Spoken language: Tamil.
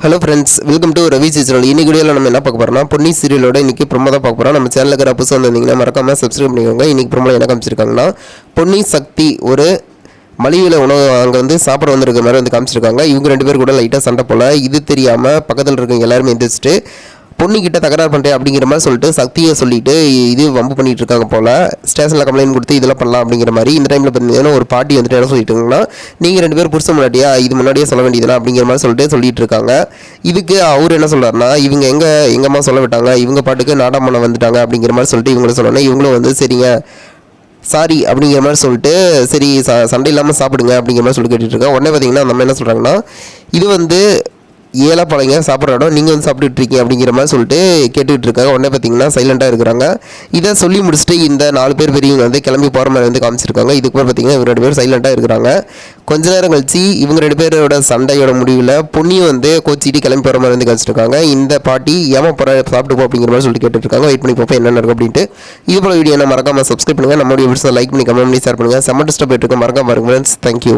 Hello friends, welcome to Ravi channel. இன்னைக்கு வீடியோவில் நம்ம என்ன பார்க்க போறோம்னா பொன்னி சீரியலோட இன்னைக்கு ப்ரோமோ தான் பார்க்க போறோம். நம்ம சேனலுக்கு இருக்கிற புதுசு வந்திருந்தீங்கன்னா மறக்காம சப்ஸ்கிரைப் பண்ணிக்கோங்க. இன்னைக்கு ப்ரோமோ என்ன காமிச்சிருக்காங்கன்னா பொன்னி சக்தி ஒரு மலிவில உணவு அங்கே வந்து சாப்பிட வந்திருக்க மாதிரி வந்து காமிச்சிருக்காங்க. இவங்க ரெண்டு பேர் கூட லைட்டாக சண்டை போல. இது தெரியாமல் பக்கத்தில் இருக்கவங்க எல்லாருமே எந்திரிச்சிட்டு பொண்ணுக்கிட்ட தகராறு பண்ணுறேன் அப்படிங்கிற மாதிரி சொல்லிட்டு சக்தியை சொல்லிட்டு இது வம்பு பண்ணிட்டு இருக்காங்க போல். ஸ்டேஷனில் கம்ப்ளைண்ட் கொடுத்து இதெல்லாம் பண்ணலாம் அப்படிங்கிற மாதிரி. இந்த டைமில் பார்த்தீங்கன்னா ஒரு பாட்டி வந்துட்டு என்ன சொல்லிட்டுங்கன்னா, நீங்கள் ரெண்டு பேரும் புருஷன் முன்னாடியா இது முன்னாடியே சொல்ல வேண்டியதுனா அப்படிங்கிற மாதிரி சொல்லிட்டு இருக்காங்க. இதுக்கு அவர் என்ன சொல்கிறாருன்னா, இவங்க எங்கம்மா சொல்ல விட்டாங்க, இவங்க பாட்டுக்கு நாடாமண்ண வந்துட்டாங்க அப்படிங்கிற மாதிரி சொல்லிட்டு இவங்களும் சொல்லணும். இவங்களும் வந்து சரிங்க சாரி அப்படிங்கிற மாதிரி சொல்லிட்டு சரி சண்டை இல்லாமல் சாப்பிடுங்க அப்படிங்கிற மாதிரி சொல்லி கேட்டுட்ருக்கேன். உடனே பார்த்தீங்கன்னா நம்ம என்ன சொல்கிறாங்கன்னா, இது வந்து ஏழை பழங்க சாப்பிட்ற இடம், நீங்கள் வந்து சாப்பிட்டுட்டு இருக்கீங்க அப்படிங்கிற மாதிரி சொல்லிட்டு கேட்டுக்கிட்டு இருக்காங்க. உடனே பார்த்தீங்கன்னா சைலண்டாக இருக்கிறாங்க. இதை சொல்லி முடிச்சுட்டு இந்த 4 பேர் பெரியவங்க வந்து கிளம்பி போகிற மாதிரி வந்து காமிச்சிருக்காங்க. இதுக்கு பேர் பார்த்தீங்கன்னா இவங்க 2 பேர் சைலண்டாக இருக்கிறாங்க. கொஞ்ச நேரம் கழிச்சு இவங்க 2 பேரோட சண்டையோட முடிவில் பொண்ணியும் வந்து கோச்சிட்டு கிளம்பி போகிற மாதிரி வந்து காமிச்சிருக்காங்க. இந்த பாட்டி ஏமா போகிற சாப்பிட்டு போ அப்படிங்கிற மாதிரி சொல்லிட்டு கேட்டுருக்காங்க. வெயிட் பண்ணி பார்ப்போம் என்ன நடக்கும் அப்படின்ட்டு. இது போல வீடியோ மறக்காம சப்ஸ்கிரைப் பண்ணுங்கள். நம்மளுடைய வீடியோஸை லைக் பண்ணி கமெண்ட் பண்ணி ஷேர் பண்ணுங்கள். செம்ம டிஸ்டர்ப் போயிட்டு இருக்க மறக்காம பாருங்க ஃப்ரெண்ட்ஸ். தேங்க்யூ.